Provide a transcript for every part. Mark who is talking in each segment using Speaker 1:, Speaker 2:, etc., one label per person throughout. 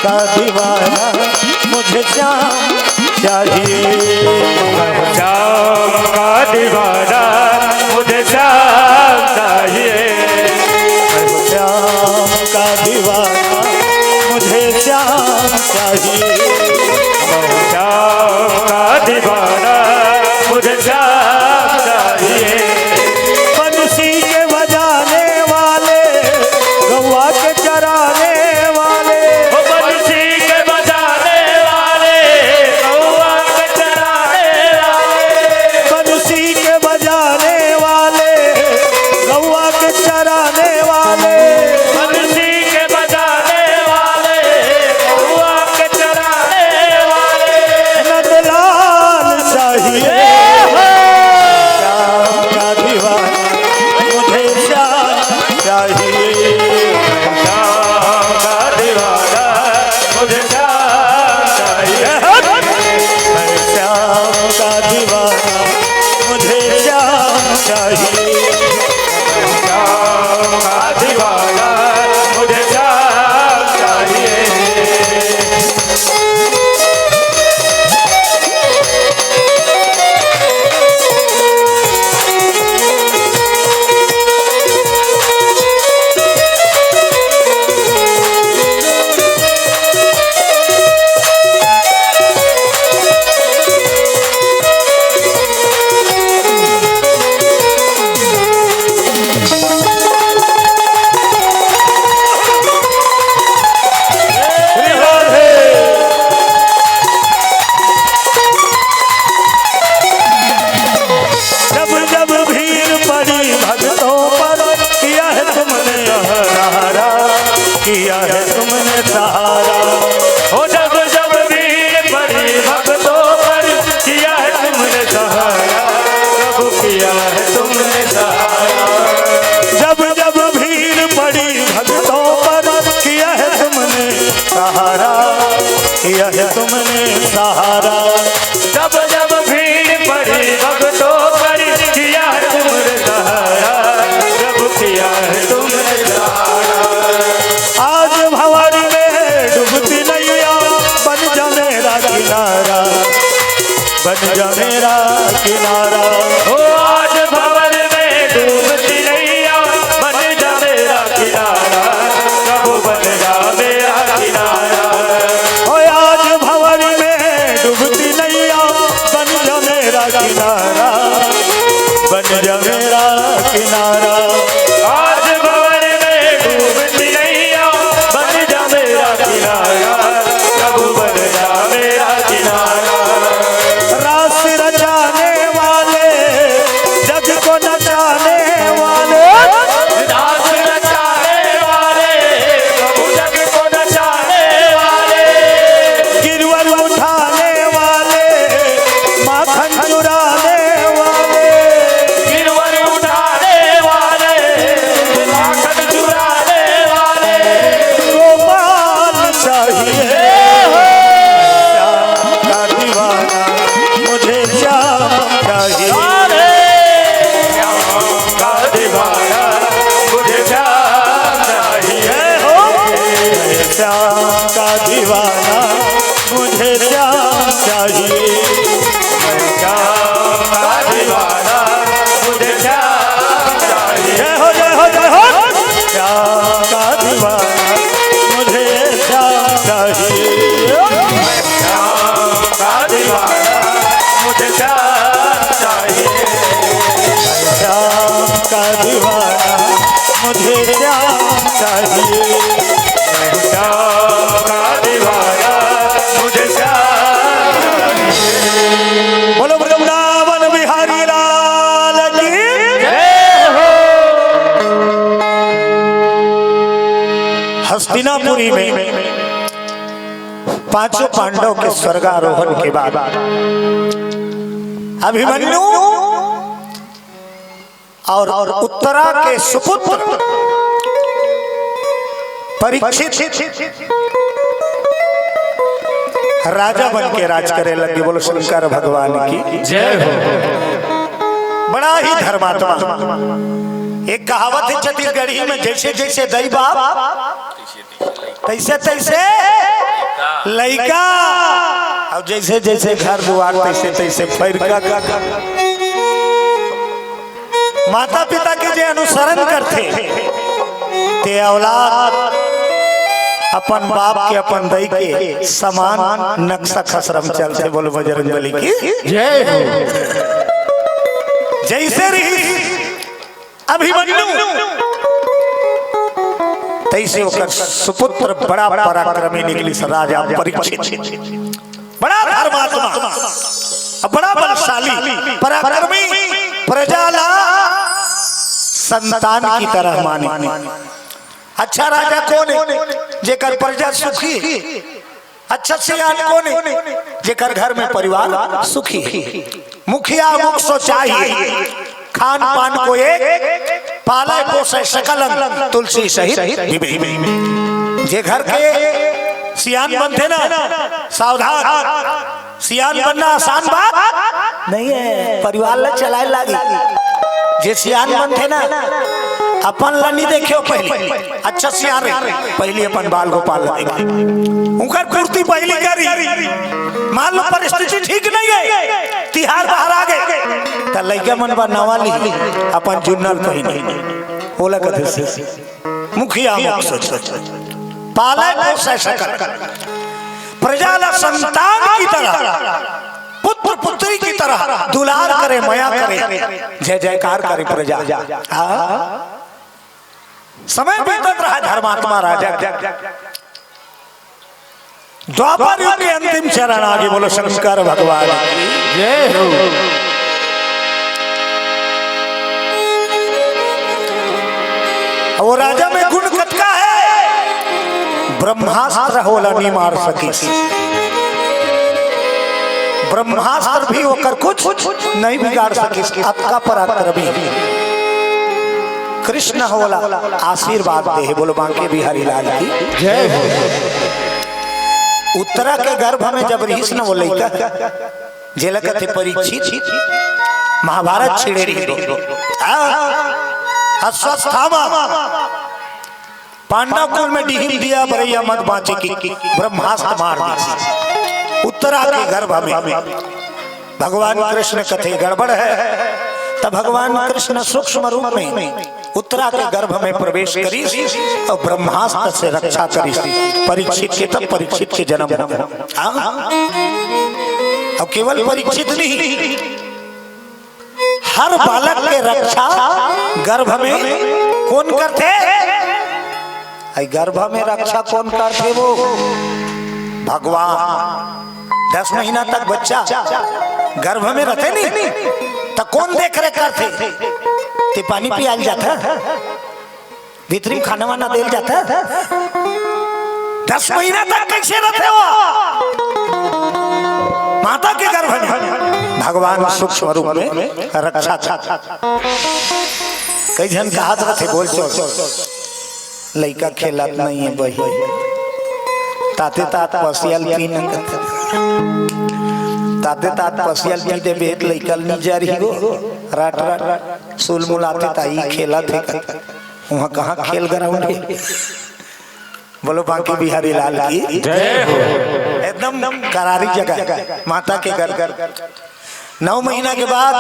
Speaker 1: का दीवाना मुझे श्याम चाहिए।
Speaker 2: श्याम का दीवाना मुझे श्याम चाहिए।
Speaker 1: श्याम का दीवाना मुझे श्याम चाहिए।
Speaker 2: श्याम का दीवाना मुझे श्याम चाहिए।
Speaker 1: बंसी के बजाने वाले गौवा के चराने वाले,
Speaker 2: बंसी के बजाने वाले गौआ के चराने वाले,
Speaker 1: बंसी के बजाने वाले गौवा के चराने वाले,
Speaker 2: बंसी के बजाने वाले गौआ के चराने वाले।
Speaker 1: नंदलाल चाहिए। श्याम का दीवाना मुझे श्याम चाहिए।
Speaker 2: श्याम का दीवाना मुझे श्याम चाहिए।
Speaker 1: श्याम का दीवाना मुझे श्याम चाहिए।
Speaker 2: श्याम का दीवाना मुझे श्याम चाहिए।
Speaker 1: जब जब भीड़ पड़ी भक्तों पर किया है तुमने सहारा, किया है तुमने सहारा।
Speaker 2: ओ जब जब भीड़ पड़ी भक्तों पर किया है तुमने सहारा, प्रभु किया है तुमने सहारा।
Speaker 1: जब जब भीड़ पड़ी भक्तों पर किया है तुमने सहारा, किया है तुमने सहारा।
Speaker 2: जब जब भीड़ पड़ी भक्तों पर किया है तुमने सहारा, प्रभु किया है तुमने सहारा।
Speaker 1: आज भंवर में डूबती नैया बन जा मेरा किनारा, बन जा मेरा किनारा।
Speaker 2: ओ आज भंवर में डूबती नैया बन जा मेरा किनारा, प्रभु बन जा मेरा किनारा।
Speaker 1: ओ आज भंवर में डूबती नैया बन जा मेरा किनारा, बन जा मेरा किनारा।
Speaker 2: आज भंवर में डूबती नैया बन जा मेरा किनारा, प्रभु बन जा मेरा किनारा।
Speaker 1: रास रचाने वाले जग को नचाने वाले,
Speaker 2: रास रचाने वाले प्रभु जग को नचाने वाले,
Speaker 1: गिरवर उठाने वाले माखन चुराने वाले,
Speaker 2: गिरवर उठाने वाले माखन चुराने वाले।
Speaker 1: गोपाल चाहिए। श्याम का दीवाना मुझे श्याम चाहिए।
Speaker 2: श्याम का दीवाना मुझे श्याम चाहिए।
Speaker 1: श्याम का दीवाना मुझे श्याम चाहिए।
Speaker 2: श्याम का दीवाना मुझे श्याम चाहिए।
Speaker 1: जय हो जय हो जय हो। श्याम का दीवाना मुझे श्याम चाहिए।
Speaker 2: श्याम का दीवाना मुझे श्याम चाहिए।
Speaker 1: श्याम का दीवाना मुझे श्याम चाहिए।
Speaker 2: श्याम का दीवाना मुझे श्याम चाहिए।
Speaker 1: बोलो वृंदावन बिहारी लाल की
Speaker 2: जय हो।
Speaker 1: हस्तिनापुरी में पांचों पांडव के स्वर्गारोहण के बाद अभिमन्यु और उत्तरा के सुपुत्र परीक्षित राजा बन के राज करे लगे। बोलो शंकर भगवान की
Speaker 2: जय हो।
Speaker 1: बड़ा ही धर्मात्मा। एक कहावत है छत्तीसगढ़ी में, जैसे जैसे दई बाप तैसे तैसे लइका अब जैसे जैसे घर दुआर तैसे तैसे पैर का माता पिता के जे अनुसरण करते ते औलाद अपन बाप के अपन दई के समान नक्शा खसरम चलते। बोलो बजरंग बली की जय हो। जैसे रही अभिमन्यु तैसे होकर सुपुत्र बड़ा पराक्रमी निकली राजा परीक्षित, बड़ा धर्मात्मा, बड़ा बलशाली पराक्रमी, प्रजाला संतान की तरह माने। अच्छा राजा कौन है जेकर प्रजा सुखी, अच्छा सियान कौन है जेकर घर में परिवार सुखी। मुखिया मुख सो चाहिए, खान पान को एक, पाले पोसे सकलन तुलसी सहित जे घर के सियान बनते ना, सावधान, सियान बनना आसान बात नहीं है, परिवार ला चलाए लागी। जे सियान बनते ना अपन लनी देखियो पहले, अच्छा सियान पहले अपन बाल गोपाल देखे, उनकर कुर्ती पहली करी, मान लो परिस्थिति ठीक नहीं है, तिहार बाहर आ गए तो लइका मन बा नवाली अपन जुन्नल पहिने ओला कथे से मुखिया पाले पोसे सकल, प्रजा संतान की तरह, पुत्र पुत्री की तरह दुलार करे, माया करे, जय जयकार करे प्रजा। समय बीतत रहा धर्मात्मा राजा, द्वापर युग के अंतिम चरण आगे। बोलो शंकर भगवान जय हो। वो राजा में गुण कतका है, ब्रह्मास्त्र होला नहीं मार सकी, ब्रह्मास्त्र भी होकर कुछ नहीं बिगाड़ सकी। आपका पराक्रमी कृष्ण होला आशीर्वाद दे। बोलो बांके बिहारी लाल की जय हो। उत्तरा के गर्भ में जब ऋषि न बोले जेलकते परीक्षित महाभारत छिड़े रही अस्वस्थामा पांडव कुल में डिहिम दिया बरैया मत बाँचे की ब्रह्मास्त्र मार दी। उत्तरा के गर्भ में भगवान कृष्ण कथे गड़बड़ है, तब भगवान कृष्ण सूक्ष्म रूप में उत्तरा के गर्भ में प्रवेश करी और ब्रह्मास्त्र से रक्षा करी परीक्षित के। तब परीक्षित के जन्म और केवल परीक्षित नहीं, हर बालक के रक्षा गर्भ में कौन करते? गर्भ में रक्षा कौन करते? वो भगवान। 10 महीना तक बच्चा गर्भ में रहते नहीं तो कौन देख रेख करते? ते पानी पियाल जाता, भीतरी खाना वाना देल जाता। 10 महीना तक कैसे रहते हो? माता के गर्भ में भगवान सूक्ष्म रूप में रक्षा करता। कई जन कहा थे बोल लइका खेलत नहीं है बही ताते तात पसियल पी न ताते तात पसियल पी दे बेट लइकल नहीं जा रही हो राट राट सुल मुलाते ताई खेला थे वहां कहां खेल ग्राउंड है। बोलो बांके बिहारी लाल की जय हो। एकदम करारी जगह माता के घर 9 महीना के बाद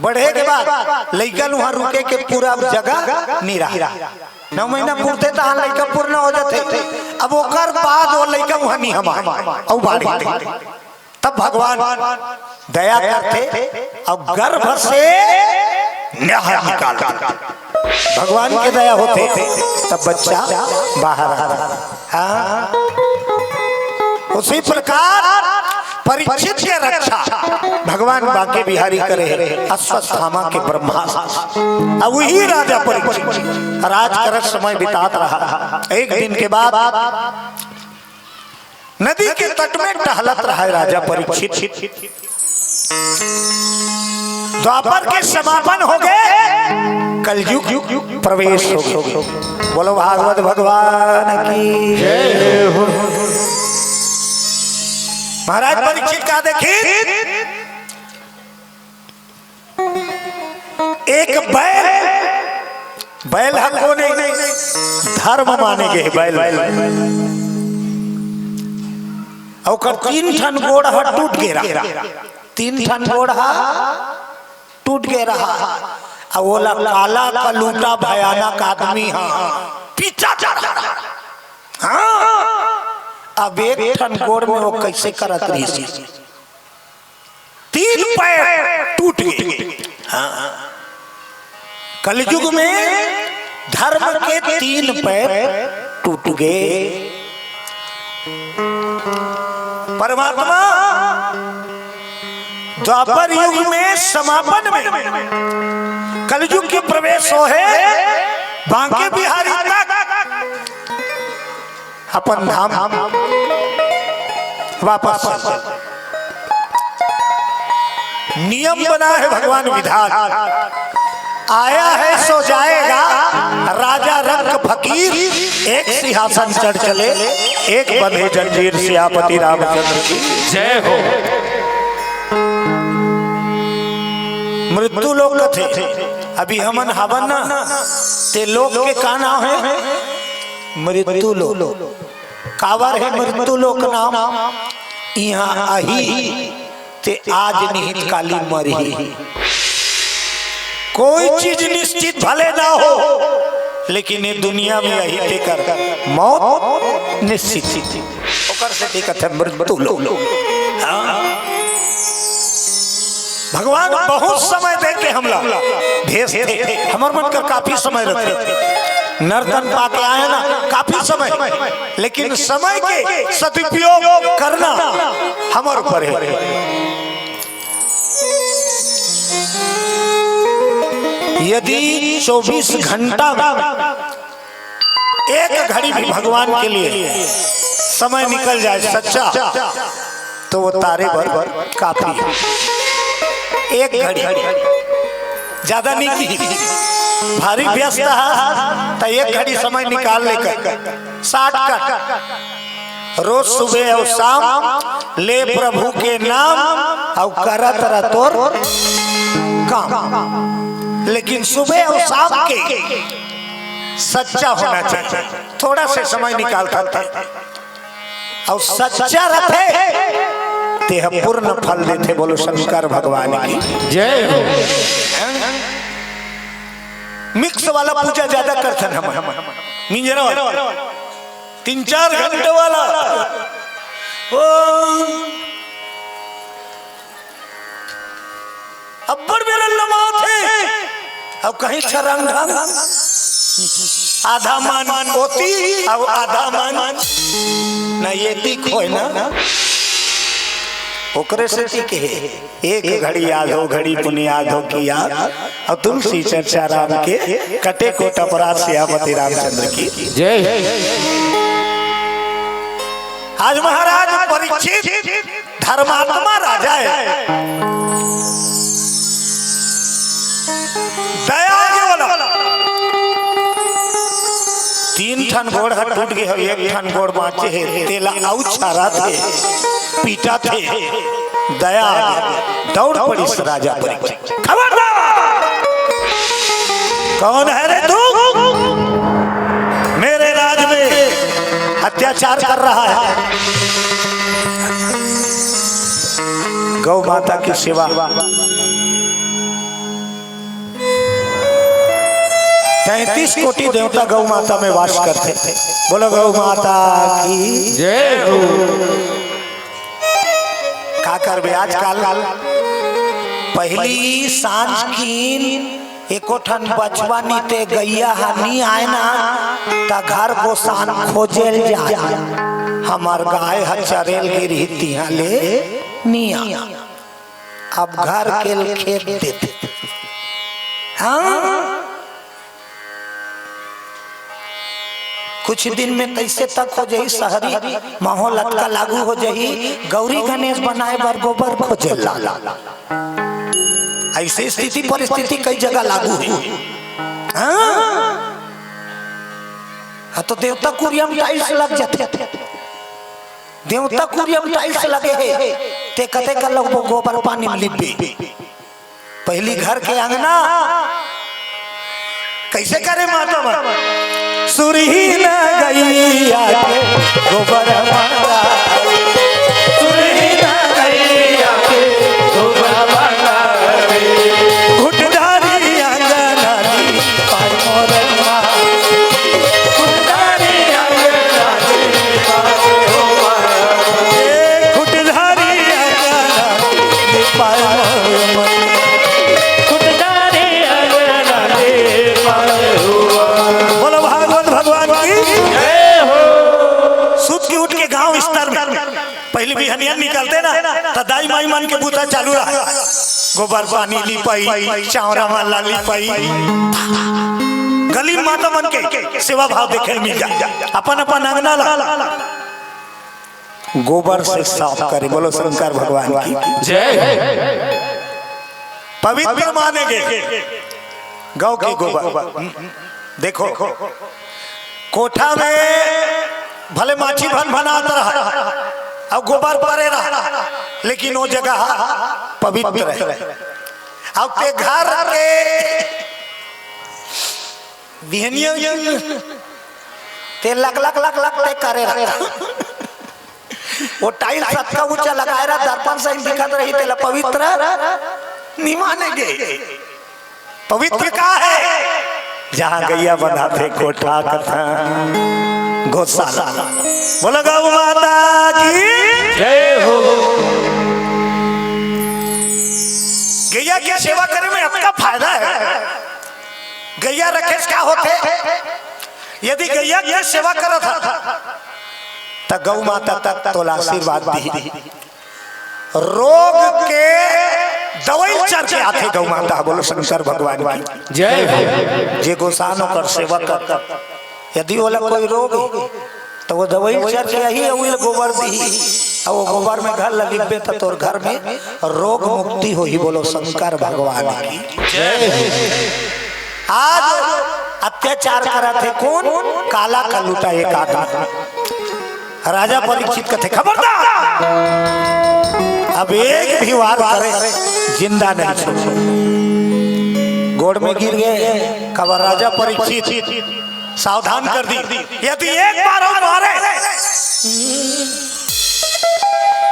Speaker 1: बढ़े के बाद लइका वहां रुके के पूरा जगह नहीं रहा। 9 महीना पूरते तो लइका पूर्ण हो जाते, अब ओकर बाद वो लइका वहां नहीं हम तब भगवान दया करते और गर्भ से निकालते। भगवान के दया होते तब बच्चा बाहर आ रहा। उसी प्रकार परीक्षित के रक्षा भगवान बांके बिहारी करे अश्वत्थामा के ब्रह्मास्त्र। अब वही राजा परीक्षित राज कर समय बितात रहा। एक दिन के बाद नदी के तट में टहलत रहा राजा परीक्षित। द्वापर के समापन हो गए, कलयुग प्रवेश हो गए। बोलो भागवत भगवान की जय हो। महाराज परीक्षित का देखिए एक बैल हको नहीं धर्म माने गए बैल और तीन ठन गोड़ टूट गया, तीन ठन गोड़ टूट गया रहा। अब बोला काला कलूटा भयानक आदमी पीछा जा रहा। हाँ, अब एक ठन गोड़ में वो कैसे करत रही, तीन पैर टूट गए। हाँ, कलयुग में धर्म के तीन पैर टूट गए। परमात्मा द्वापर युग में समापन में कलयुग की प्रवेश हो है, बांके बिहारी तक अपन धाम वापस। नियम बना है भगवान विधान, आया है सो जाएगा। राजा रंग फकीर एक सिंहासन चढ़ चले, एक बंधे जंजीर सियापति रामचंद्र की
Speaker 2: जय हो।
Speaker 1: मृत्यु लोक थे अभी हमन हवन ना ते लोक के का नाम है मृत्यु लोक। कावर है मृत्यु लोक नाम, यहाँ आही ते आज निहित काली मरही। कोई चीज निश्चित भले ना हो, लेकिन ये दुनिया में यही देकर मौत निश्चित ओकर से दिक्कत है मृत्यु लोक। भगवान बहुत समय दे के हमला भेज थे, हमार मन का काफी समय रखे नर्तन पाके आए ना काफी समय, लेकिन समय के सदुपयोग करना हमारे ऊपर है। यदि 24 घंटा एक घड़ी भी भगवान के लिए समय निकल जाए सच्चा, तो वो तारे भर काफी है। एक घड़ी ज्यादा नहीं की, भारी व्यस्त है तो एक घड़ी समय निकाल लेकर 60 कट रोज सुबह और शाम ले प्रभु के नाम और करत रह तोर काम। लेकिन सुबह और शाम के सच्चा होना चाहिए, थोड़ा से समय निकालता था और सच्चा रहे ते पूर्ण फल देते। बोलो शंकर भगवान की
Speaker 2: जय हो।
Speaker 1: मिक्स वाला पूजा ज्यादा करते हैं हम, मिंजरा वाला 3-4 घंटे वाला अब्बर मेरा लमात है, अब कहीं छरंग आधा मान होती अब आधा मान ना ये दिख हो ना ओकरे से टिके। एक घड़ी याद हो घड़ी पुण्य याद हो किया, और तुलसी चर्चा राम के कटे को टपरात सियापति रामचंद्र की
Speaker 2: जय।
Speaker 1: आज महाराज परीक्षित धर्मात्मा राजा है, दया वाला। 3 ठन गोड़ टूट गए, 1 ठन गोड़ बाँचे है। तेला आउ छारा थे, पीटा थे, दया दौड़ पड़ी इस राजा परीक्षित। खबरदार, कौन है रे तू? मेरे राज में अत्याचार कर रहा है। गौ माता की सेवा 33 कोटि देवता गौ माता में वास करते थे। बोलो गौ माता की
Speaker 2: जय हो।
Speaker 1: का करबे आजकल पहली सांझ की एको ठन बचवा नीते गैया हानि आए ना ता घर गोसान खोजेल जाए। हमार गाय चरेल गिरी तिहा ले निया, अब घर के खेत देते। हाँ, कुछ दिन में कैसे तक हो जाई शहरी माहौल का लागू हो जाई। गौरी गणेश बनाए बर गोबर खोजे ला, ऐसी स्थिति परिस्थिति कई जगह लागू है। हाँ, तो देवता कुरियम टाइल्स लग जाते, देवता कुरियम टाइल्स लगे है ते कते का लोग गोबर पानी में लिपे। पहली घर के अंगना कैसे करे माता सुरही न गई गोबर माता उठी उठ के गांव स्तर में पहले भी हनियन निकलते ना तो दाई माई मन के बूता चालू रहा, गोबर पानी लिपाई, चावरा माला लिपाई, गली माता मन के सेवा भाव देखे मिल जाए। अपन अपन अंगना ला गोबर से साफ करे। बोलो शंकर भगवान की
Speaker 2: जय।
Speaker 1: पवित्र मानेंगे गौ के गोबर। देखो कोठा में भले माछी भन भनात रहा और गोबर परे रहा, लेकिन वो जगह पवित्र है। अब ते घर के बिहनियों ते लग लग लग लग ते करे रहा, वो टाइल सबका ऊंचा लगाए रहा, दर्पण से दिखत रही तेला पवित्र नहीं मानेंगे। पवित्र का है जहाँ गैया बनाते कोठा कथा गौशाला। बोलो गौ माता की
Speaker 2: जय हो।
Speaker 1: गैया की सेवा करने में आपका फायदा है। गैया रखे क्या होते, यदि गैया की सेवा करा था तो गौ माता तक तो आशीर्वाद दी। रोग के दवाई चढ़ के आते गौ माता। बोलो शंकर भगवान की
Speaker 2: जय।
Speaker 1: जे गोसानों कर सेवा करता, यदि वो कोई रोग तो वो दवाई चढ़ के यही गोबर दी, और वो गोबर में घर लगी तो तोर घर में रोग मुक्ति हो ही। बोलो शंकर भगवान की जय। आज अत्याचार करा थे कौन? काला का लूटा एक आदमी राजा परीक्षित का थे, खबरदार अब एक भी वार करे जिंदा नहीं छोड़ो। गोड़ में गिर गए कबर राजा परीक्षित सावधान कर दी, यदि एक बार और मारे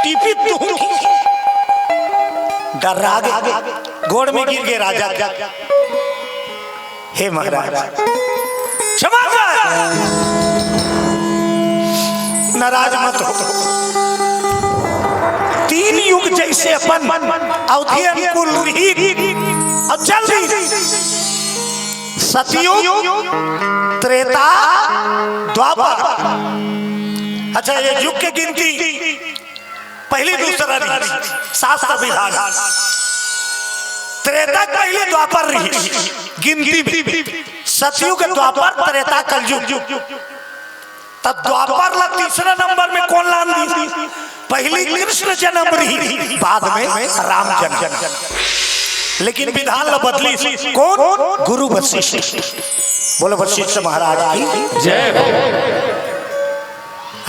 Speaker 1: टीपी डर्रा गए। गोड़ में गिर गए राजा, हे महाराज क्षमा कर, नाराज मत हो। 3 युग जैसे अपन अवधि अनुकूल और जल्दी सतयुग, त्रेता, द्वापर। अच्छा ये युग के गिनती पहली दूसरा नहीं, शास्त्र विधान। त्रेता पहले द्वापर रही गिनती में, सतयुग द्वापर त्रेता कलयुग। तब द्वापर ला तीसरा नंबर में कौन लान दी? पहली कृष्ण जन्म रही, बाद में राम जन्म। लेकिन विधान ला बदली कौन? गुरु वशिष्ठ। बोलो वशिष्ठ महाराज की
Speaker 2: जय।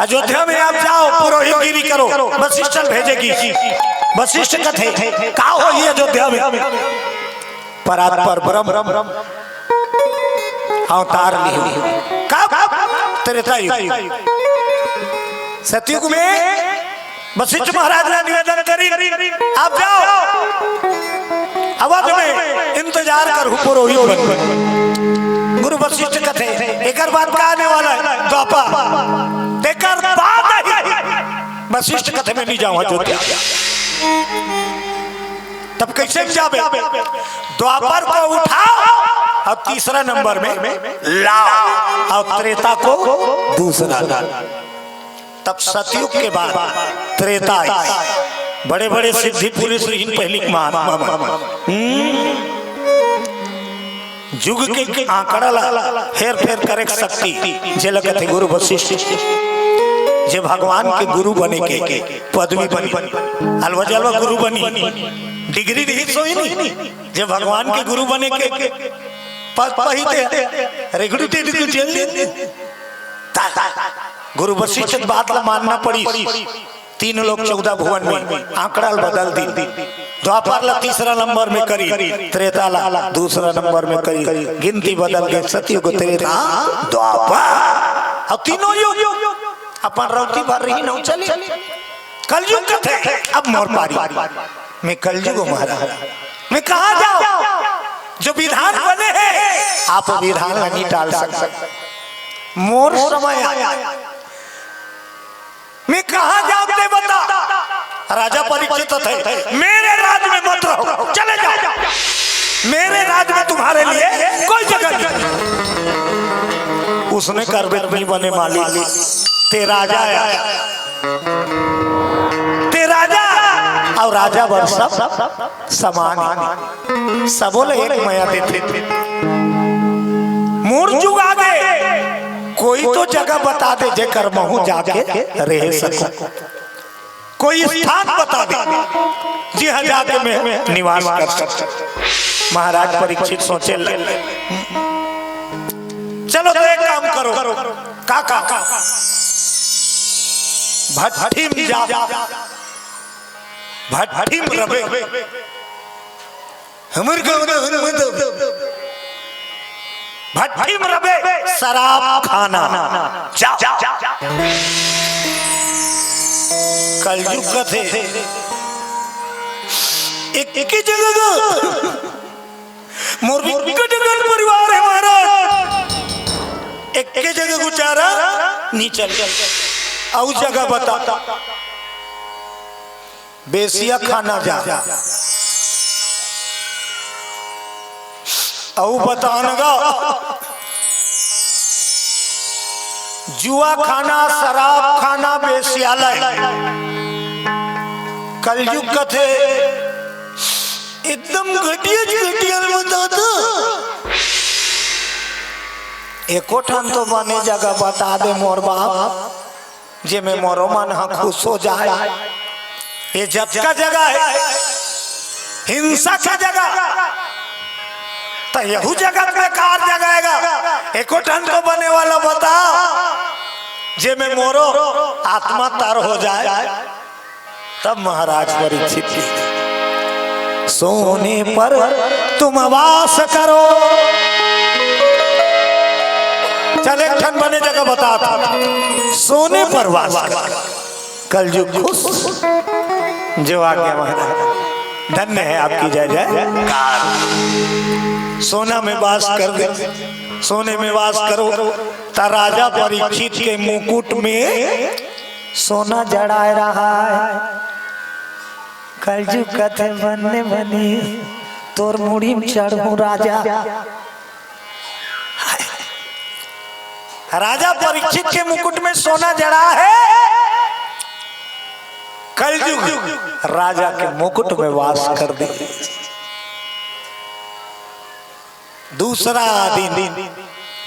Speaker 1: अयोध्या में आप जाओ, पुरोहितगिरी करो, वशिष्ठ भेजेगी। वशिष्ठ कथे का हो ये अयोध्या में परात्पर ब्रह्म अवतार ली। त्रेता युग। सतयुग में वशिष्ठ महाराज ने निवेदन करी, आप जाओ अवध में इंतजार कर पुरोहित। गुरु वशिष्ठ कथे एक बात का आने वाला है द्वापर, देकर बाद वशिष्ठ कथे में नहीं जाऊं अयोध्या। तब कैसे जावे? द्वापर को उठाओ और तीसरा नंबर में लाओ, और त्रेता को दूसरा। तब सतयुग के बाद त्रेता बड़े बड़े सिद्धि पुरुष पहली महात्मा युग के आंकड़ा हेर फेर करे शक्ति जे लगते गुरु वशिष्ठ, जे भगवान के गुरु बने के पदवी बनी, अलवजलवा गुरु बनी, डिग्री नहीं सोई नहीं, जे भगवान के गुरु बने के पद पहिते रिग्रेटेड गुरु वशिष्ठ बात ला मानना पड़ी। 3 लोग 14 भुवन में आंकड़ा बदल दी। द्वापर ला तीसरा नंबर में करी, त्रेता ला दूसरा नंबर में करी, गिनती बदल गई। सतयुग, त्रेता, द्वापर और तीनों युग अपन रौती भर रही न चली। कलयुग का थे अब मोर पारी मैं कलयुग महाराज मैं कहा जाओ? जो विधान बने हैं आप विधान नहीं टाल सकते। मोर समय आया, मैं कहा जाते बता। राजा परीक्षित थे, मेरे राज्य में मत रहो, चले जाओ। मेरे राज्य में तुम्हारे लिए कोई जगह नहीं। उसने कर नहीं बने मालिक, ते राजा आया, ते राजा और राजा वर सब समान, सबों ले एक माया देते थे। मूर जुग आगे कोई तो जगह बता दे जेकर महू जाके रह सको, कोई स्थान बता दे जी हाँ जाके मैं निवास कर सकता। महाराज परीक्षित सोचे चलो तो एक काम करो, का भट्टी में जा, भट्टी में रहे हमर भट्टी में रहे शराब खाना, जाओ कलयुग का थे एक ही जगह मोर परिवार है महाराज, एक के जगह गुजारा नहीं चल, और जगह बता बेसिया खाना जा, और बतानगा जुआ खाना, शराब खाना, बेसियालय, कलयुग का थे एकदम घटिया बताता। एको ठान तो बने जगह बता दे मोर बाप, जे में मोरो मन खुश हो जाए। ये जब का जगह है, हिंसा का जगह, तो यहू जगह बेकार जगह एको ठान तो बने वाला बता, जे में मोरो आत्मा तर हो जाए। तब महाराज परीक्षित की सोने पर तुम वास करो, चल एक ठन बने जगह बता था, सोने पर वास करो, कलयुग खुश जो आ गया महाराज, धन्य है आपकी जय जयकार। सोना में वास कर दे, सोने में वास करो। ता राजा परीक्षित के मुकुट में सोना जड़ा रहा है, कलयुग कथे बनने बनी तोर मुड़ी में चढ़ू राजा। राजा परीक्षित के मुकुट में सोना जड़ा है, कलयुग राजा के मुकुट में वास कर दे। दूसरा दिन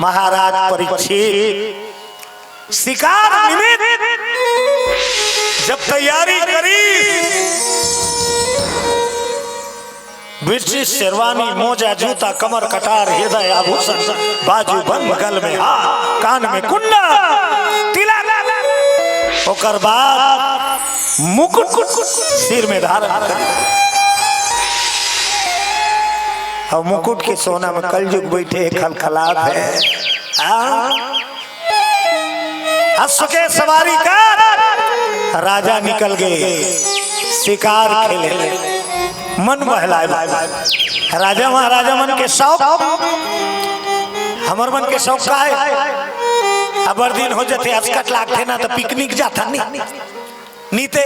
Speaker 1: महाराज परीक्षित शिकार निमित्त जब तैयारी करी, ब्रिटिश शेरवानी, मोजा, जूता, कमर कटार, हृदय आभूषण, बाजू बंद, गल में हार, कान में कुंडा, तिलक, ओकर बाद मुकुट सिर में धारण कर, और मुकुट के सोना में कलयुग बैठे खलखलात है। अश्व के सवारी कर राजा निकल गए, शिकार खेले, मन बहलाए। राजा महाराजा मन के शौक, हमर मन के शौक का है, अबर दिन हो जाते अस्कट लागते ना तो पिकनिक जाता नहीं, नीते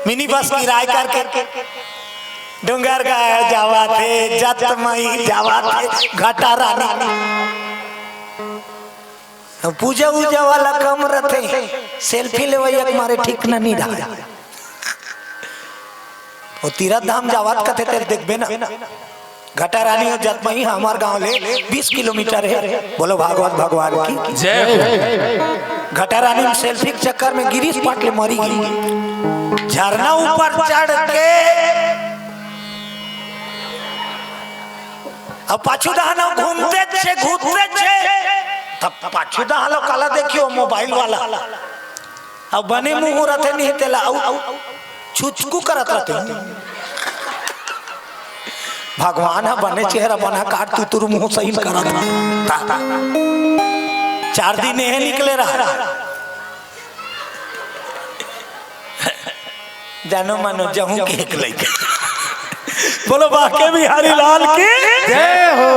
Speaker 1: मिनी बस किराए करके डूंगर गाय जावा थे, जत मई जावा थे, घाटा रानी पूजा उजा वाला कम रहते, सेल्फी ले मारे ठीक ना नहीं रहा। वो तीरथ धाम जावात कथे तेरे देखबे ना, घाटा रानी और जत मई हमार गांव ले 20 किलोमीटर है। बोलो भागवत भगवान की जय। घाटा रानी में सेल्फी के चक्कर में गिरीश पाटले मरी गई, झरना ऊपर चढ़ के अब पाछू दहाना घूमते छे तब पाछू दहालो काला देखियो मोबाइल वाला, अब बने मुंह रहते नहीं तेला छुचकू करत रहते। भगवान है बने चेहरा बना काट तू तुर मुंह सही करत रहा। 4 दिन है निकले रहा, जानो मानो जहूं के एक लइका। बोलो बाके बिहारी लाल की जय हो।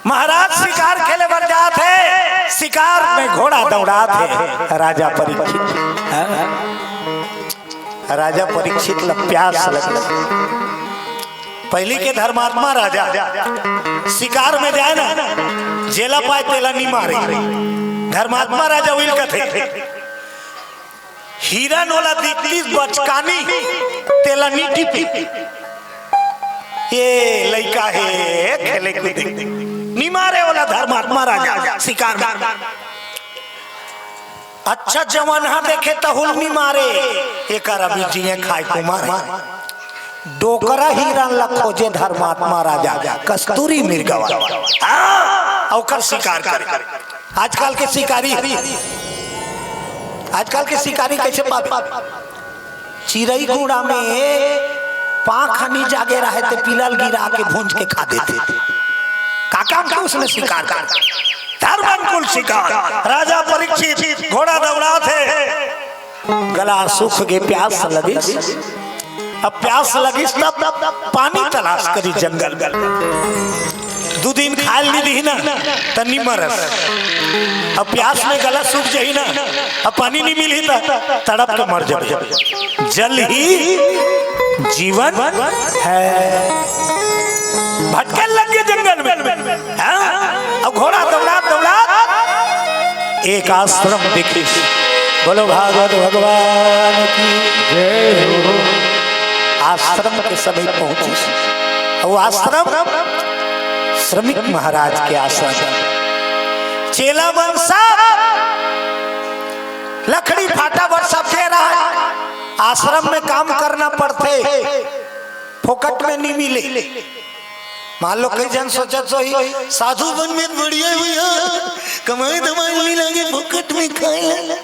Speaker 1: महाराज शिकार खेले बर जात है, शिकार में घोड़ा दौड़ात है। राजा परीक्षित, राजा परीक्षित ला प्यास लगल, पहली के धर्मात्मा राजा शिकार में जाए ना जेला पाए तेला नहीं मारे। धर्मात्मा राजा विल कथे हीरा नोला दिखती बचकानी तेला नहीं टिपी। ये लड़का है खेले कूदे नहीं मारे वाला धर्मात्मा राजा शिकार में। अच्छा जवान देखे तो हुल नहीं मारे एक अभी जिये खाए को मारे। डोकरा हीरा लखो जे धर्मात्मा राजा कस्तूरी मिर्गवा औकर शिकार करे। आजकल के शिकारी कैसे चिड़ई गुड़ा में पाँख हनी जागे रहे थे पिलल गिरा के भूंज के खा देते। काका का उसने शिकार कर धर्मानुकूल शिकार। राजा परीक्षित घोड़ा दौड़ा थे गला सूख गए प्यास लगी। अब प्यास लगी तब पानी तलाश करी जंगल। 2 दिन खाल नहीं दी ना तनी मरस। अब प्यास में गला सूख जाही ना अब पानी नहीं मिली तड़प के मर जाए। जल ही जीवन है। भटके लग गए जंगल में। अब घोड़ा दौड़ा दौड़ा एक आश्रम दिखी। बोलो भागवत भगवान की जय हो। आश्रम के समय पहुंची। वो आश्रम श्रमिक महाराज के आश्रम। चेला वंशा लकड़ी फाटा वर्षा दे रहा है। आश्रम में काम करना पड़ते फोकट में नहीं मिले। मान लो कई जन सोचत सोही साधु बन में बढ़िया हुई कमाई दमाई नहीं लगे फोकट में खाए।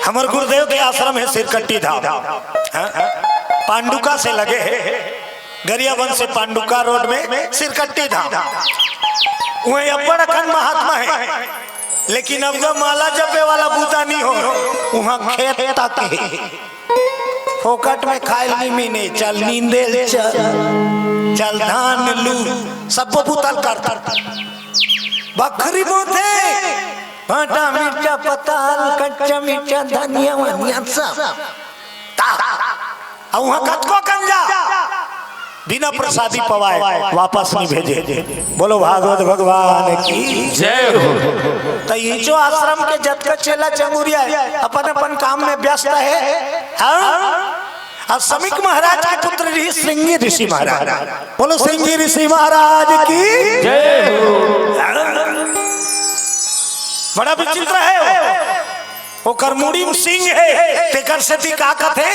Speaker 1: हमार गुरुदेव के आश्रम है सिरकट्टी धाम पांडुका से लगे गरियाबंद से पांडुका रोड में सिरकट्टी धाम। वही अब्बड़ अखंड महात्मा है लेकिन अब जब माला जपे वाला बूता नहीं हो वहाँ खेत तक है। फोकट में खाए नहीं मीने चल नींदे चल धान लू सब बुतल करता। बकरी बोते भाटा मिर्चा पताल कच्चा मिर्चा धनिया वनिया सब अब वहाँ कतको कंजा बिना प्रसादी पवाए वापस नहीं भेजे। बोलो भागवत भगवान की जय हो। तो ये जो आश्रम के जत चेला चंगुरिया अपन अपन काम में व्यस्त है। और समीक महाराज के पुत्र ऋषि श्रृंगी ऋषि महाराज। बोलो श्रृंगी ऋषि महाराज की जय हो। बड़ा विचित्र है वो करमुड़ी सिंह है तेकर से का कथे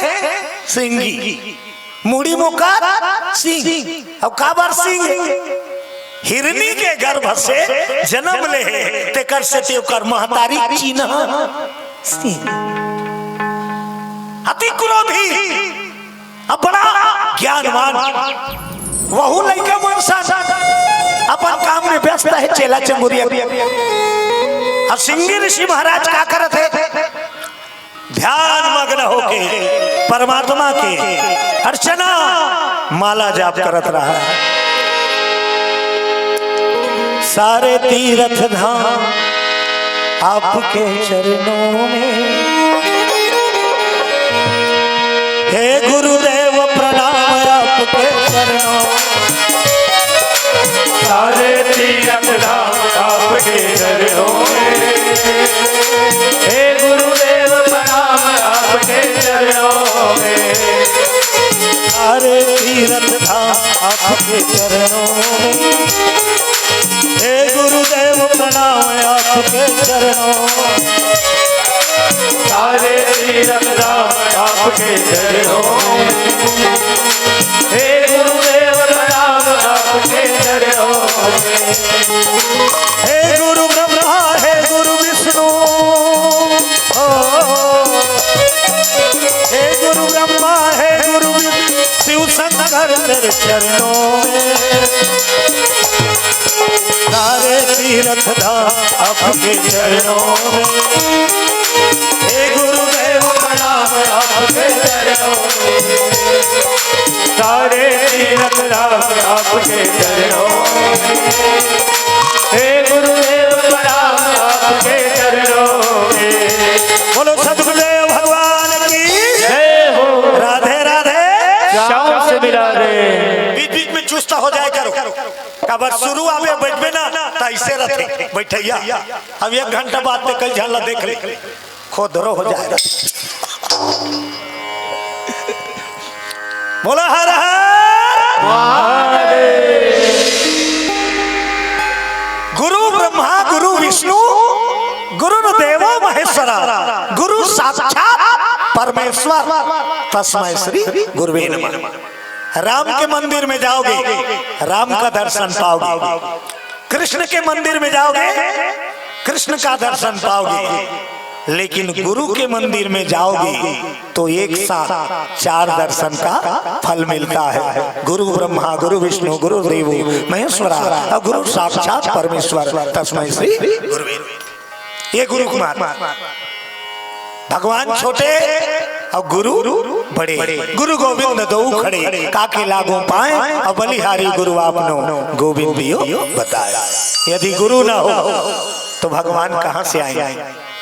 Speaker 1: सिंगी मुड़ी मुकार सिंह। अब काबर सिंह हिरनी के गर्भ से जन्म ले तेकर से तेकर महतारी चिन्ह सिंह। अति क्रोधी अब बड़ा ज्ञानवान वहु लइका मनसा अपन काम में व्यस्त है चेला चंगुरिया। अब सिंगी ऋषि महाराज क्या करते थे ध्यान मग्न होके परमात्मा के अर्चना माला जाप करत रहा। सारे तीर्थ धाम आपके चरणों में हे गुरुदेव प्रणाम आपके चरणों।
Speaker 2: सारे तीर्थ धाम आपके चरणों में हे गुरुदेव प्रणाम आपके चरणों में।
Speaker 1: सारे तीर्थ धाम आपके चरणों में हे गुरुदेव प्रणाम आपके चरणों।
Speaker 2: सारे तीर्थ धाम आपके चरणों में हे गुरुदेव प्रणाम आपके चरणों में।
Speaker 1: हे गुरु ब्रह्मा हे गुरु विष्णु हे गुरु ब्रह्मा हे गुरु विष्णु शिव शंकर तेरे चरणों में। सारे तीर्थ धाम आपके चरणों में
Speaker 2: हे गुरुदेव प्रणाम आपके चरणों में। सारे तीर्थ धाम आपके चरणों में हे गुरुदेव प्रणाम आपके चरणों में।
Speaker 1: बोलो सदगुरुदेव भगवान की
Speaker 2: जय हो।
Speaker 1: राधे राधे अब शुरू आवे बैठबे ना तो ऐसे रहते बैठैया। अब 1 घंटा बाद में कई झाला देख ले खोदरो हो जाएगा। बोला हर हर गुरु ब्रह्मा गुरु विष्णु गुरुर्देवो महेश्वरा गुरु साक्षात परमेश्वर तस्मै श्री गुरुवे नमः। राम के मंदिर में जाओगे राम का दर्शन पाओगे, कृष्ण के मंदिर में जाओगे कृष्ण का दर्शन पाओगे, लेकिन गुरु के मंदिर में जाओगे तो एक साथ 4 दर्शन का फल मिलता है। गुरु ब्रह्मा गुरु विष्णु गुरुदेव महेश्वरा और गुरु साक्षात परमेश्वर तस्मै श्री गुरुवे। ये गुरु कुमार भगवान छोटे और गुरु बड़े। गुरु गोविंद दो खड़े काके लागो पाए और बलिहारी गुरु आपनो गोविंद दियो बताया। यदि गुरु ना हो तो भगवान कहाँ से आए?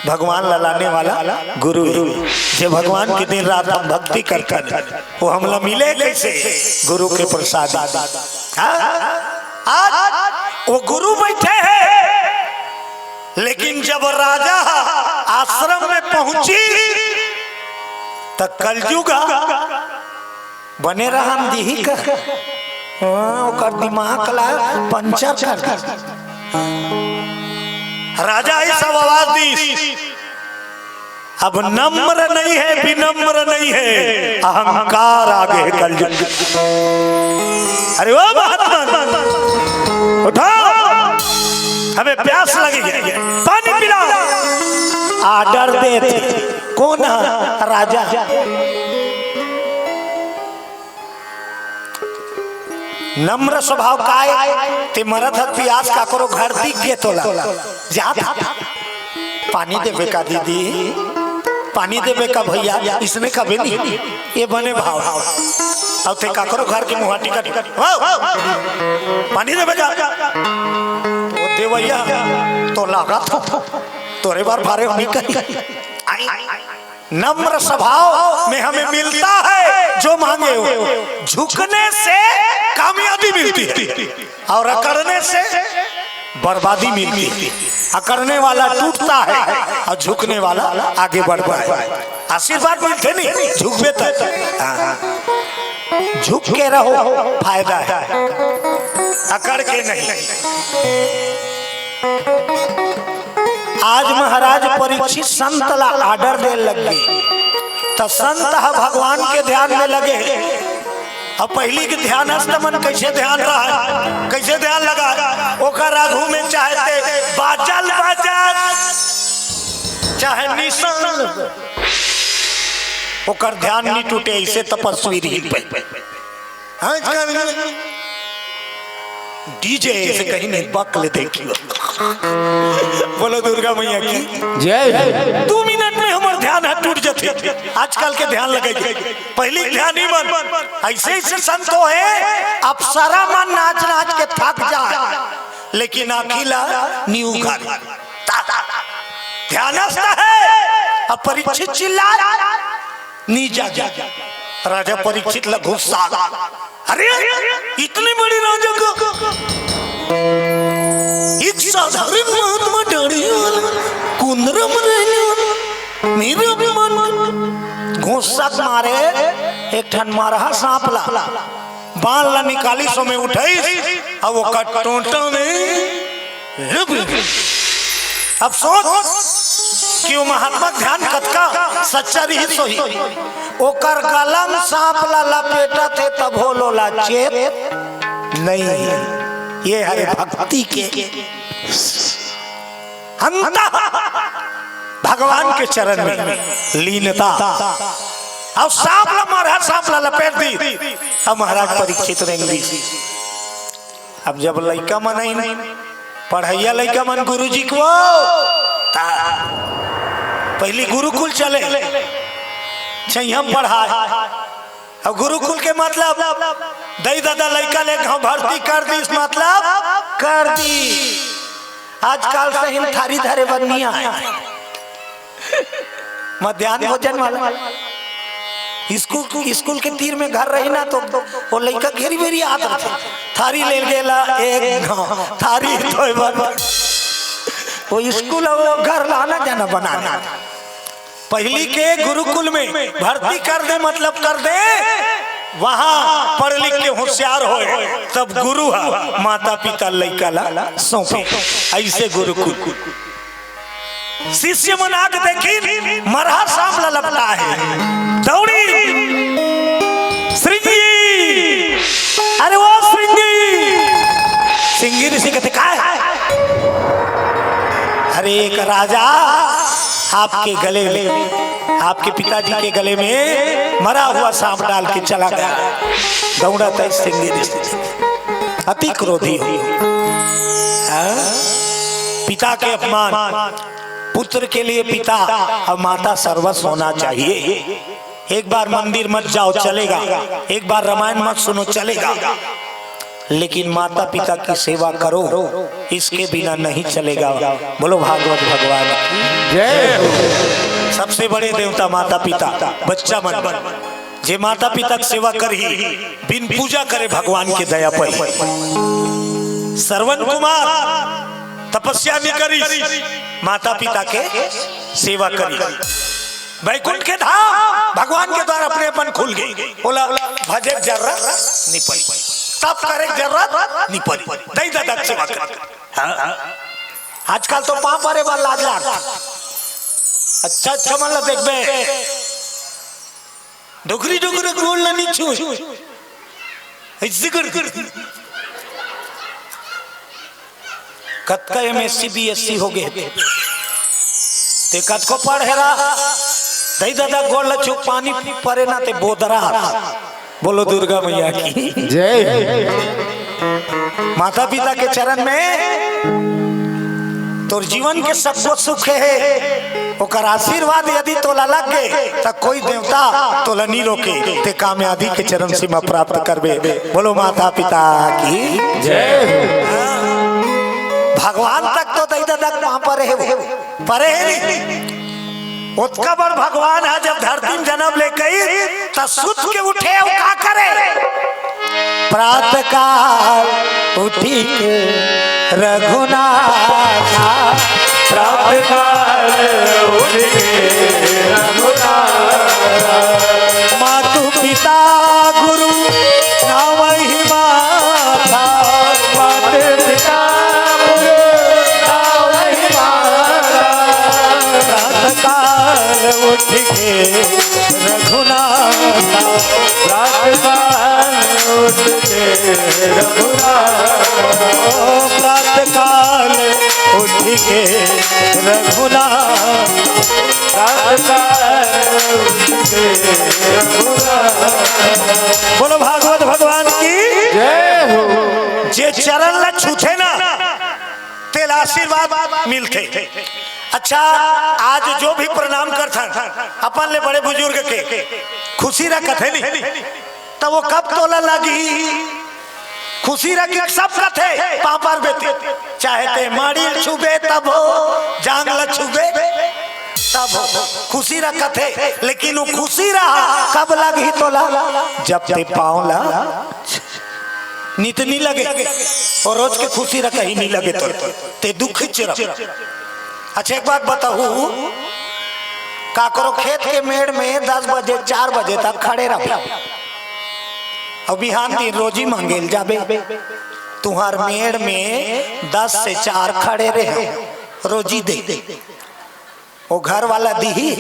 Speaker 1: भगवान ललाने वाला गुरु जो भगवान की दिन रात हम भक्ति करते हैं वो हमला मिले कैसे? गुरु के प्रसाद। आज वो गुरु बैठे हैं, लेकिन जब राजा आश्रम में पहुंची तो कलयुग बने रहा दी कर दिमाग ला पंचर कर। राजा ऐसा आवाज दी, अब नम्र नहीं है विनम्र नहीं है, अहंकार आगे है कलयुग। अरे वो महात्मा उठाओ, हमें प्यास लगी है, पानी पिलाओ। आर्डर दे थे कौन? राजा। नम्र स्वभाव का ते मरद प्यास का करो घर दिख गए तोला जा पानी देवे का दीदी, पानी देवे का भैया, इसने कभी नहीं ये बने भाव। अब ते का करो घर की मुहाटी का पानी देवे का वो देवैया तो लगा तोरे बार भारे होने का। नम्र स्वभाव में हमें मिलता है जो मांगे हो। झुकने से कामयाबी मिलती है और अकड़ने से बर्बादी मिलती है। अकड़ने वाला टूटता है और झुकने वाला आगे बढ़ता है। आशीर्वाद मिलते नहीं, झुकबे तो झुक के रहो फायदा है, अकड़ के नहीं। आज महाराज परीक्षित संत ला आर्डर दे लगे तो संत भगवान के ध्यान में लगे। अब पहली के ध्यानस्थ मन कैसे ध्यान रहा है, कैसे ध्यान लगा ओकर राघु में चाहते बाजल बाजल चाहे निशान ओकर ध्यान नहीं टूटे। ऐसे तपस्वी डीजे से कहीं नहीं बकले देखियो। बोलो दुर्गा मैया की जय। 2 मिनट में हमारे ध्यान है टूट जाते। आजकल के ध्यान लगे पहले ध्यान ही मन ऐसे ऐसे संतो है अप्सरा मन नाच नाच के थक जाए, लेकिन अकेला न्यू घर ध्यानस्थ है। अब परीक्षित चिल्ला नीचा राजा परीक्षित ला गुस्सा, अरे इतनी बड़ी राजा को एक साधारण महात्मा डरे कुंदरम मेरे मन घुसा मारे एक ठन मारा सांप ला बाल ला निकाली सो में उठाई अब वो कटोटा में अब सोच कि वो महात्मा ध्यान कतका सच्चा रही सोही ओकर गलम सांप ला लपेटा थे तब होलो ला चेत नहीं। ये है भक्ति के अंता भगवान के चरण में लीनता। अब सांप ला मारा सांप ला लपेट दी। अब महाराज परीक्षित रहेंगे। अब जब लड़का मन नहीं पढ़ैया लड़का मन गुरुजी को पहली गुरुकुल चले हम पढ़ाए। अब गुरुकुल के मतलब दई दादा लड़का ले भर्ती कर दी, मतलब कर दी। आजकल से हम थारी धारे बनिया मध्याह्न भोजन वाला स्कूल के तीर में घर रही ना तो वो लड़का घेरी बेरी आत रहे थारी ले गेला एक थारी वो स्कूल वो घर लाना जाना बनाना पहली के गुरुकुल में भर्ती कर दे मतलब कर दे वहां पढ़ लिख के होशियार हो तब गुरु है माता पिता लड़का ला सौंपे ऐसे गुरुकुल शिष्य मना के देखी मरहा सामला लपटा है दौड़ी श्रृंगी अरे वो श्रृंगी ऋषि कहते का है अरे एक राजा आपके गले में आपके पिताजी के गले में मरा हुआ सांप डाल के चला गया दौड़ा था श्रृंगी ऋषि अति क्रोधी हो पिता के अपमान पुत्र के लिए पिता और माता सर्वस्व होना चाहिए एक बार मंदिर मत जाओ चलेगा एक बार रामायण मत सुनो चलेगा लेकिन माता पिता की सेवा करो इसके बिना नहीं चलेगा बोलो भागवत भगवान जय सबसे बड़े देवता माता पिता बच्चा मन जे माता पिता की सेवा करी बिन पूजा करे भगवान की दया पर श्रवण कुमार तपस्या नहीं करी माता पिता के सेवा करी वैकुंठ के धाम भगवान के द्वारा अपने अपन खुल गए बोला भजे जरूरत नहीं पड़ी तब करे जरूरत नहीं पड़ी दई दादा सेवा कर आजकल तो पाप परे बार लाज लाग अच्छा अच्छा मतलब देख बे डुगरी डुगरी गोल नहीं छू ऐसे कर कत का MSc BSc हो गए ते कत को पढ़े रहा दई दादा गोल चुप पानी परे ना ते बोदरा बोलो दुर्गा मैया की जय माता पिता के चरण में तो जीवन के सब सुख है ओकर आशीर्वाद यदि तोला लग गए तो कोई देवता तोला नहीं रोके ते कामयाबी के चरम सीमा प्राप्त करबे बोलो माता पिता की जय भगवान तक तो दई दादा वहां पर है परे उत्का बड़ भगवान है जब धरती में जन्म ले गई तो सुत के उठे वो का करे प्रातः काल उठी के रघुनाथ
Speaker 2: प्रातः काल उठ के रघुनाथ
Speaker 1: मातु पिता गुरु नाम ही माता
Speaker 2: माता पिता
Speaker 1: उठ के रघुनाथ
Speaker 2: प्रातः काल उठ के रघुनाथ
Speaker 1: प्रातः काल उठ के रघुनाथ
Speaker 2: प्रातः काल उठ के रघुनाथ
Speaker 1: बोलो भागवत भगवान की
Speaker 2: जय हो
Speaker 1: जे चरण ल छूथे ना तेल आशीर्वाद मिलते अच्छा आज जो भी प्रणाम करता अपन ले बड़े बुजुर्ग के खुशी रखत है नहीं तो वो कब तोला लगी खुशी रखी सब कथे पापर बेटे चाहे ते माड़ी छुबे तब हो जांग ल छुबे तब हो खुशी रखत है लेकिन वो खुशी रहा कब लगी तोला जब ते पाँवला नितनी लगे और रोज के खुशी रखा ही नहीं लगे तो ते दुख चिरा अच्छा एक बात बताऊ काकरो खेत के मेड़ में 10 बजे 4 बजे तक खड़े रहो और बिहान दिन रोजी मांगेल जाबे तुम्हार मेड़ में 10 से 4 खड़े रहे रोजी दे वो घर वाला दी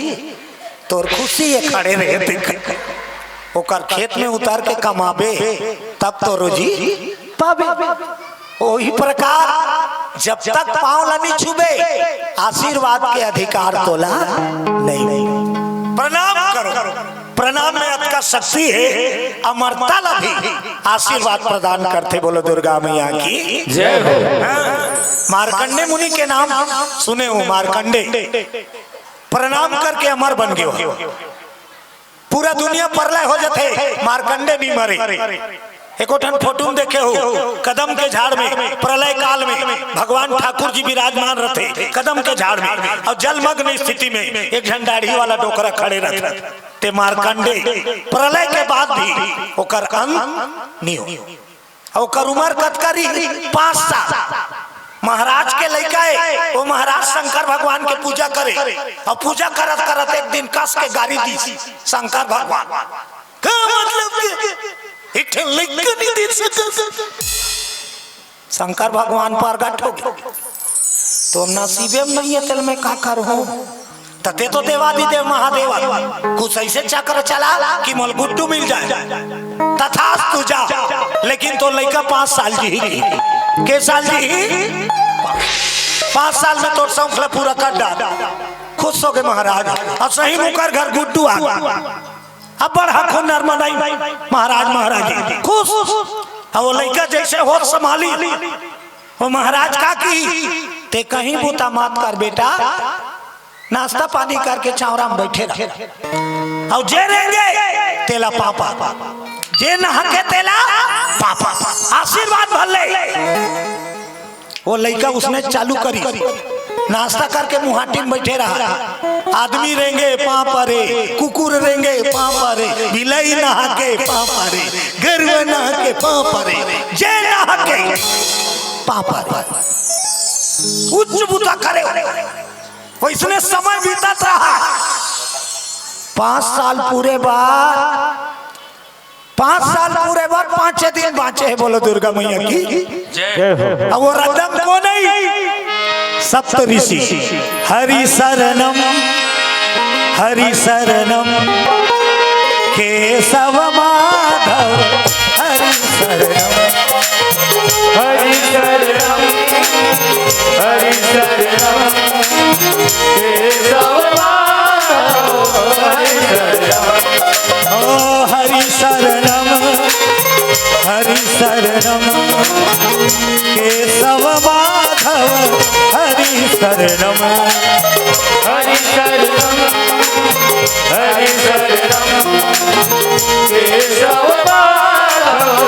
Speaker 1: तो खुशी है खड़े रहे ओकर खेत में उतार के कमाबे तब तो रोजी पाबे वही प्रकार जब तक पाँव नहीं छुबे आशीर्वाद के अधिकार तोला नहीं प्रणाम करो प्रणाम में आपका शक्ति है अमरता भी आशीर्वाद प्रदान करते बोलो दुर्गा मैया की
Speaker 2: जय हो
Speaker 1: मार्कंडे मुनि के नाम सुने हो मार्कंडे प्रणाम करके अमर बन गए पूरा दुनिया प्रलय हो जाते मार्कंडे नहीं मरे एकोठन फोटो में देखे हो कदम के झाड़ में प्रलय काल में भगवान ठाकुर जी विराजमान रहते कदम के झाड़ में और जलमग्न स्थिति में एक झंडाढ़ी वाला डोकरा खड़े रहते ते मारकंडे प्रलय के बाद भी ओकर अंत नहीं हो ओकर उम्र कतकरी 5 साल महाराज के लड़का है वो महाराज शंकर भगवान के पूजा करे और पूजा करत करत एक दिन कस के गाड़ी दी शंकर भगवान का मतलब शंकर भगवान प्रगट हो गए तो नसीबे में नहीं है तेल में का कर हो तते तो देवादिदेव महादेव कुछ ऐसे चक्र चला कि मलगुड्डू मिल जाए तथास्तु जा लेकिन तो लड़का 5 साल जी के साल जी 5 साल में तो संखला पूरा कर डाल खुश हो गए महाराज और सही मुकर घर गुड्डू आ अब बढ़ा खो नर्मदाई महाराज महाराज खुश अब वो लड़का जैसे होश संभाली वो महाराज का की ते कहीं बूता मात कर बेटा नाश्ता पानी करके चौरा में बैठे रहे और जे रहेंगे तेला पापा जे नहा के तेला पापा आशीर्वाद भले वो लड़का उसने चालू करी नाश्ता करके मुहाटी में बैठे रहा आदमी रहेंगे पापरे कुकुर रहेंगे पापरे बिलाई नहा के पापरे गरुआ नहा के पापरे जे नहा के पापरे उच्च बुता करे वैसने समय बीतत रहा 5 साल पूरे बाद 5 साल पूरे बाद 5 दिन बाँचे है बोलो दुर्गा मैया की जय हो। अब वो रदम को नहीं सप्त ऋषि हरि शरणम केशव माधव हरि शरणम
Speaker 2: केशव माधव
Speaker 1: हरि शरणम केशव माधव हरि शरणम
Speaker 2: केशव माधव हरि शरणम
Speaker 1: केशव माधव हरि शरणम
Speaker 2: केशव माधव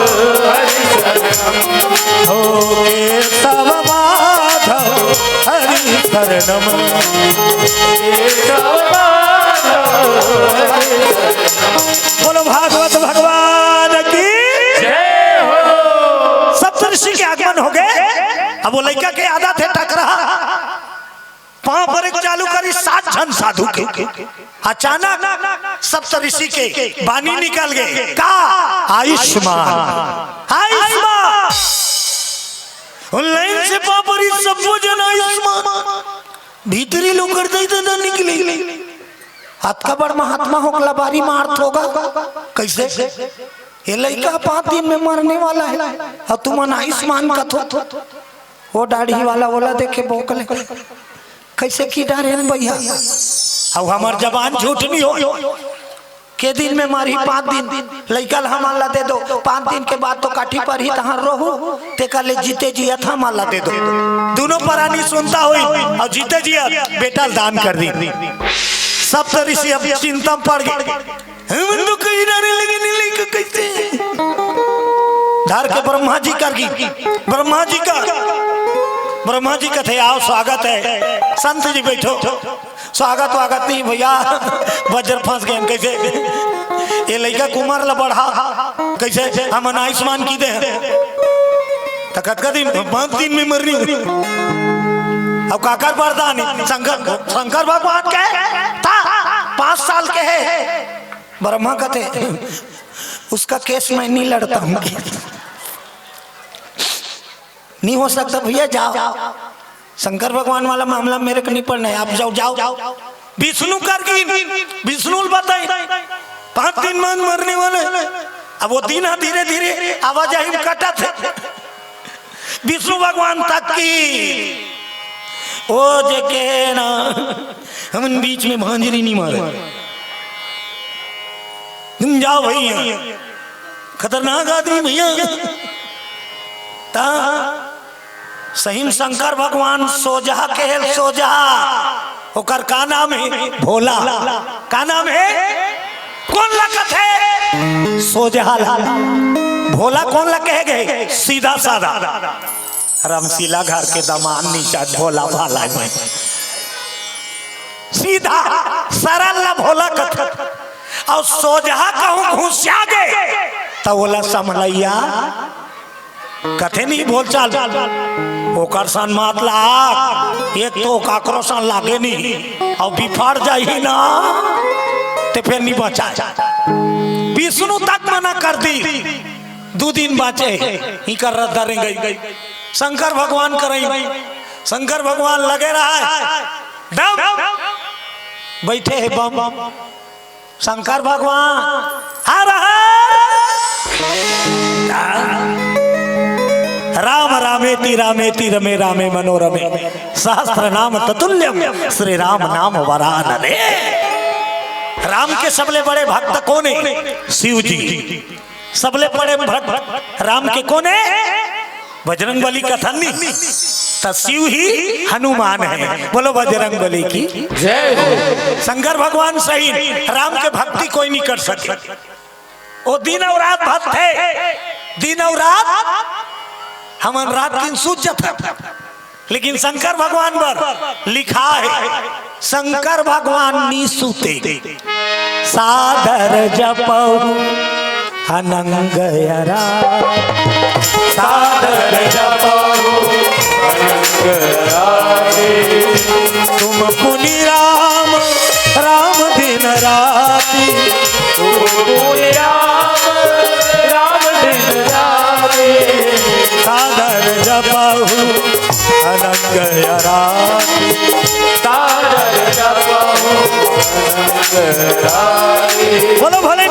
Speaker 2: हरि
Speaker 1: बोलो भागवत भगवान की
Speaker 2: जय हो।
Speaker 1: सप्तऋषि के आगमन हो गए अब वो लड़का के आदत है टकरा पांव पर एक चालू करी 7 जन साधु के अचानक सप्तऋषि के बानी निकल गए का आयुष्मान लाइन से पापरी सब जन आयुष्मान भीतरी लोग करते थे निकले हाथ का बड़ महात्मा होगला बारी में अर्थ होगा कैसे ये लड़का 5 दिन में मरने वाला है और तुम आयुष्मान का थो वो दाढ़ी वाला बोला देखे बोकले कैसे की डरे भैया अब हमार जबान झूठ नहीं हो के दिन में मारी 5 दिन लड़का हमारा दे दो 5 दिन के बाद तो काठी पर ही तहां रहू ते ले जीते जिया था माला दे दो दोनों प्राणी सुनता हुई और जीते जिया बेटा दान कर दी सप्तऋषि अब चिंता पड़ गए हम तो कहीं डरे लगे नहीं लेके कैसे धार के ब्रह्मा जी कर गई ब्रह्मा जी का थे आओ स्वागत है संत जी बैठो स्वागत नहीं भैया वज्र फंस गए कैसे ये लड़का कुमार ला बढ़ा कैसे हम आयुष्मान की दे दिन 5 दिन में मरनी अब काकर वरदान शंकर भगवान के था 5 साल के है ब्रह्मा का थे उसका केस मैं नहीं लड़ता हूँ नहीं हो सकता भैया जाओ शंकर भगवान वाला मामला मेरे को नहीं पड़ना है आप जाओ विष्णु कर विष्णु बताई 5 दिन में मरने वाले अब वो दिन धीरे धीरे आवाजाही कटा थे विष्णु भगवान तक की ओ जे ना हम बीच में भांजरी नहीं मारे तुम जाओ भैया खतरनाक आदमी भैया ता सही शंकर भगवान सोजा के सोजा ओकर का नाम है भोला का नाम है कौन लगत है सोजा भोला कौन ला कहे गए? सीधा साधा रामशीला घर के दामान नीचा भोला भाला में सीधा सरल ला भोला कथा और सोजहा कहूं घुसिया गए तो बोला समलैया कथे नहीं बोल चाल ओकर सन मात लाग एक तो काकरो सन लागे नहीं और बिफार जाही ना ते फिर नहीं बचा। विष्णु तक मना कर दी 2 दिन बाचे ही कर रद्दा गई शंकर भगवान करें शंकर भगवान लगे रहा है दम बैठे है बम शंकर भगवान आ रहा राम रामेति रामेति रमे रामे मनोरमे सहस्त्र नाम ततुल्यम श्री राम नाम वरानने। राम के सबले बड़े भक्त कौन है? शिव जी। सबले बड़े भक्त राम के कौन है? बजरंगबली कथन नहीं तो शिव ही हनुमान है। बोलो बजरंगबली की जय। शंकर भगवान सही राम के भक्ति कोई नहीं कर सके। वो दिन और रात भक्त है दिन और रात हमन रात दिन सूझ जाता लेकिन शंकर भगवान पर लिखा है शंकर भगवान नी सूते सादर जपऊ अनंग यरा
Speaker 2: सादर जपऊ अनंग यारे
Speaker 1: तुम पुनि राम राम दिन राति
Speaker 2: पुनि राम राम दिन राति
Speaker 1: सादर जपऊ अनंग यरा
Speaker 2: सादर जपऊ अनंग यारे।
Speaker 1: बोलो भले